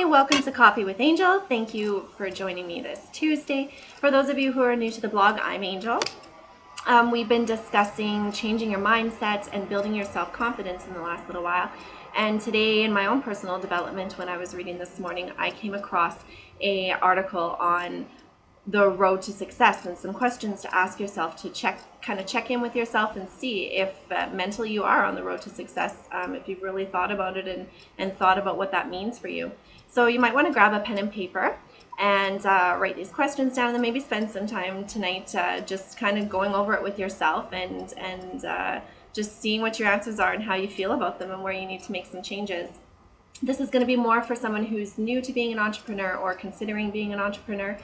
welcome to Coffee with Angel. Thank you for joining me this Tuesday. For those of you who are new to the blog, I'm Angel. We've been discussing changing your mindset and building your self-confidence in the last little while. And today, in my own personal development, when I was reading this morning, I came across an article on the road to success and some questions to ask yourself to check in with yourself and see if mentally you are on the road to success, if you've really thought about it and thought about what that means for you. So you might want to grab a pen and paper and write these questions down, and then maybe spend some time tonight just kind of going over it with yourself and just seeing what your answers are and how you feel about them and where you need to make some changes. This is going to be more for someone who's new to being an entrepreneur or considering being an entrepreneur.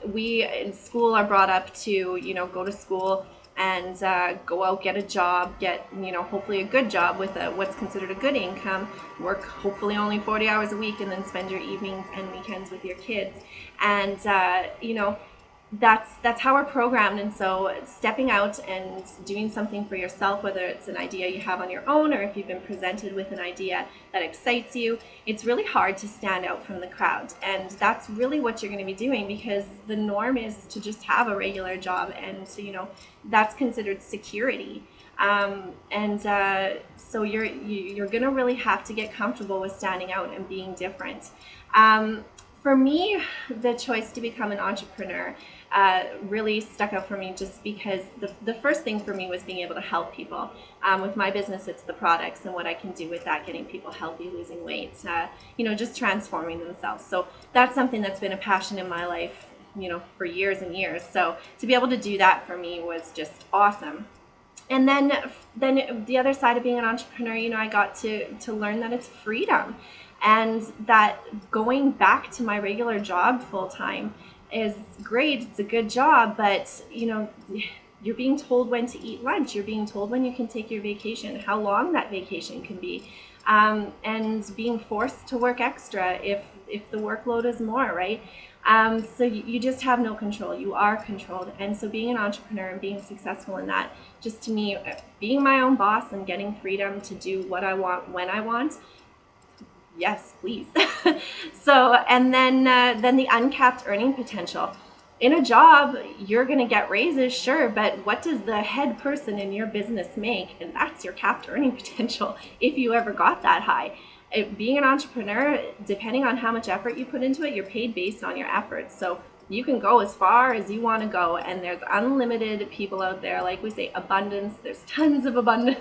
We in school are brought up to, go to school and go out, get a job, get, hopefully a good job with what's considered a good income, work hopefully only 40 hours a week, and then spend your evenings and weekends with your kids. And, that's how we're programmed. And so stepping out and doing something for yourself, whether it's an idea you have on your own or if you've been presented with an idea that excites you, it's really hard to stand out from the crowd. And that's really what you're going to be doing, because the norm is to just have a regular job, and that's considered security. So you're going to really have to get comfortable with standing out and being different. For me, the choice to become an entrepreneur really stuck out for me, just because the first thing for me was being able to help people. With my business, it's the products and what I can do with that, getting people healthy, losing weight, just transforming themselves. So that's something that's been a passion in my life, for years and years. So to be able to do that for me was just awesome. And then the other side of being an entrepreneur, I got to learn that it's freedom. And that going back to my regular job full time is great. It's a good job, but you're being told when to eat lunch. You're being told when you can take your vacation, how long that vacation can be, and being forced to work extra if the workload is more, right? So you just have no control. You are controlled. And so being an entrepreneur and being successful in that, just to me, being my own boss and getting freedom to do what I want when I want. Yes, please. So, and then the uncapped earning potential. In a job, you're going to get raises, sure, but what does the head person in your business make? And that's your capped earning potential, if you ever got that high. Being an entrepreneur, depending on how much effort you put into it, you're paid based on your efforts. So you can go as far as you want to go, and there's unlimited people out there. Like we say, abundance. There's tons of abundance.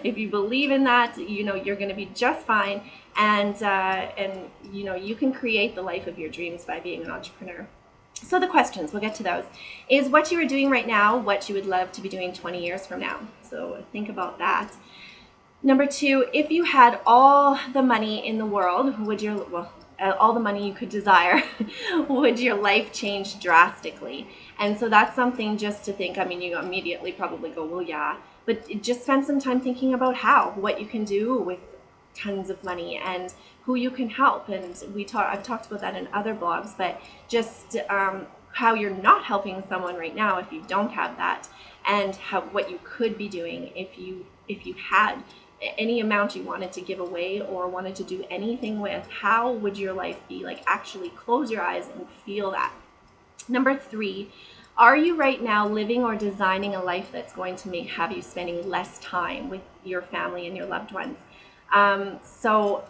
If you believe in that, you're going to be just fine. And you can create the life of your dreams by being an entrepreneur. So the questions, we'll get to those. Is what you are doing right now what you would love to be doing 20 years from now? So think about that. Number 2, if you had all the money in the world, all the money you could desire, would your life change drastically? And so that's something just to think. I mean, you immediately probably go, well, yeah, but just spend some time thinking about what you can do with tons of money and who you can help. And I've talked about that in other blogs, but just how you're not helping someone right now if you don't have that, and what you could be doing if you had any amount you wanted to give away or wanted to do anything with. How would your life be? Like, actually close your eyes and feel that. Number 3, are you right now living or designing a life that's going to have you spending less time with your family and your loved ones? So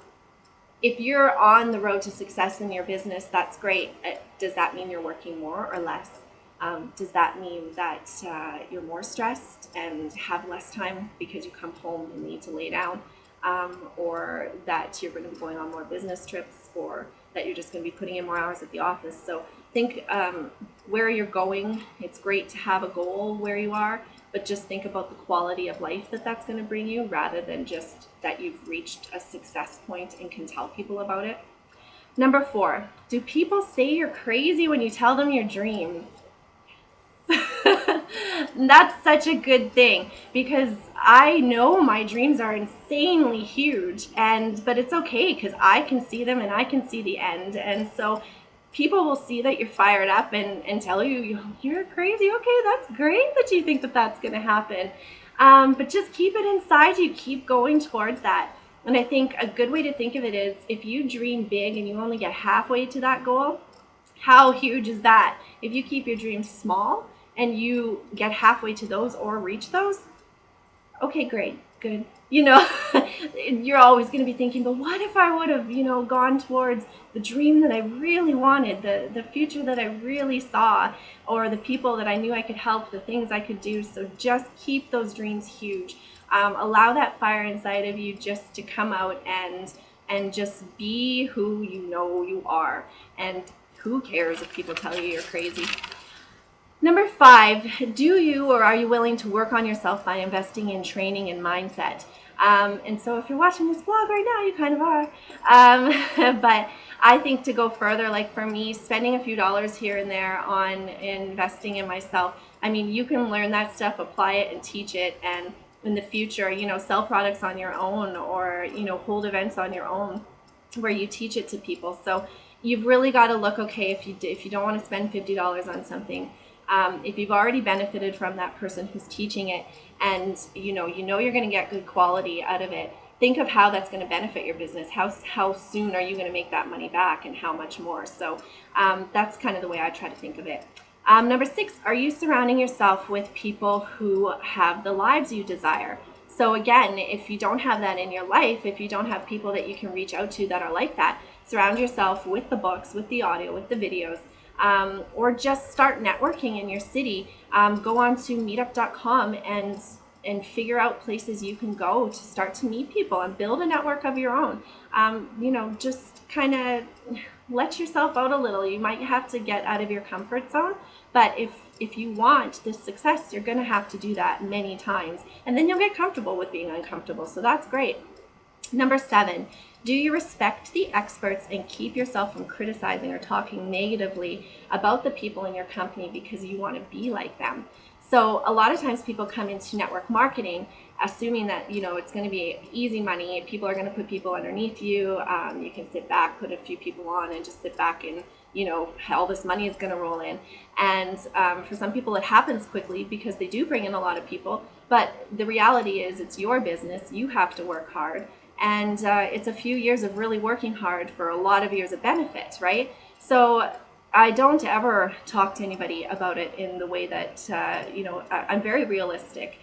if you're on the road to success in your business, that's great. Does that mean you're working more or less? Does that mean that you're more stressed and have less time because you come home and need to lay down? Or that you're going to be going on more business trips, or that you're just going to be putting in more hours at the office? So think where you're going. It's great to have a goal where you are, but just think about the quality of life that's going to bring you, rather than just that you've reached a success point and can tell people about it. Number 4, do people say you're crazy when you tell them your dreams? That's such a good thing, because I know my dreams are insanely huge, but it's okay, because I can see them and I can see the end. And so people will see that you're fired up and tell you, you're crazy. Okay, that's great that you think that's going to happen. But just keep it inside you. Keep going towards that. And I think a good way to think of it is, if you dream big and you only get halfway to that goal, how huge is that? If you keep your dreams small and you get halfway to those or reach those, okay, great, good. You're always going to be thinking, but what if I would have, gone towards the dream that I really wanted, the future that I really saw, or the people that I knew I could help, the things I could do. So just keep those dreams huge. Allow that fire inside of you just to come out and just be who you know you are. And who cares if people tell you you're crazy? Number 5, do you or are you willing to work on yourself by investing in training and mindset? And so if you're watching this vlog right now, you kind of are. But I think to go further, like for me, spending a few dollars here and there on investing in myself, I mean, you can learn that stuff, apply it and teach it, and in the future, sell products on your own, or, hold events on your own where you teach it to people. So you've really got to look, okay, if you don't want to spend $50 on something, if you've already benefited from that person who's teaching it, and you know you're going to get good quality out of it, think of how that's going to benefit your business. How soon are you going to make that money back, and how much more? So that's kind of the way I try to think of it. Number 6, are you surrounding yourself with people who have the lives you desire? So again, if you don't have that in your life, if you don't have people that you can reach out to that are like that, surround yourself with the books, with the audio, with the videos, or just start networking in your city. Go on to meetup.com and figure out places you can go to start to meet people and build a network of your own. Just kind of let yourself out a little. You might have to get out of your comfort zone, but if you want this success, you're going to have to do that many times, and then you'll get comfortable with being uncomfortable. So that's great. Number 7, do you respect the experts and keep yourself from criticizing or talking negatively about the people in your company because you want to be like them? So a lot of times people come into network marketing assuming that, it's going to be easy money. People are going to put people underneath you. You can sit back, put a few people on, and just sit back and, all this money is going to roll in. And for some people it happens quickly because they do bring in a lot of people. But the reality is it's your business. You have to work hard. And it's a few years of really working hard for a lot of years of benefits, right? So I don't ever talk to anybody about it in the way that, I'm very realistic,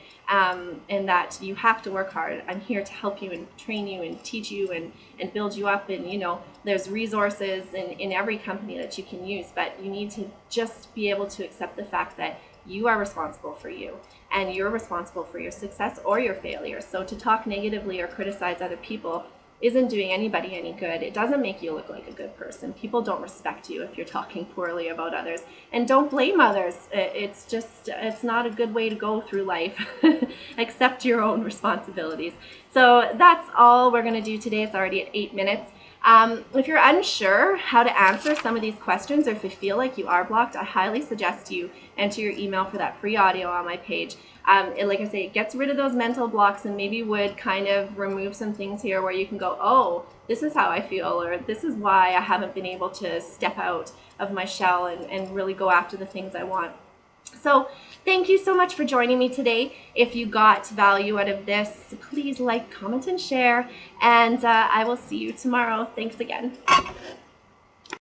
in that you have to work hard. I'm here to help you and train you and teach you and build you up. And, there's resources in every company that you can use, but you need to just be able to accept the fact that you are responsible for you, and you're responsible for your success or your failure. So to talk negatively or criticize other people isn't doing anybody any good. It doesn't make you look like a good person. People don't respect you if you're talking poorly about others. And don't blame others. It's not a good way to go through life. Accept your own responsibilities. So that's all we're going to do today. It's already at 8 minutes. If you're unsure how to answer some of these questions, or if you feel like you are blocked, I highly suggest you enter your email for that free audio on my page. Like I say, it gets rid of those mental blocks and maybe would kind of remove some things here where you can go, oh, this is how I feel, or this is why I haven't been able to step out of my shell and really go after the things I want. So thank you so much for joining me today. If you got value out of this, please like, comment, and share, and I will see you tomorrow. Thanks again.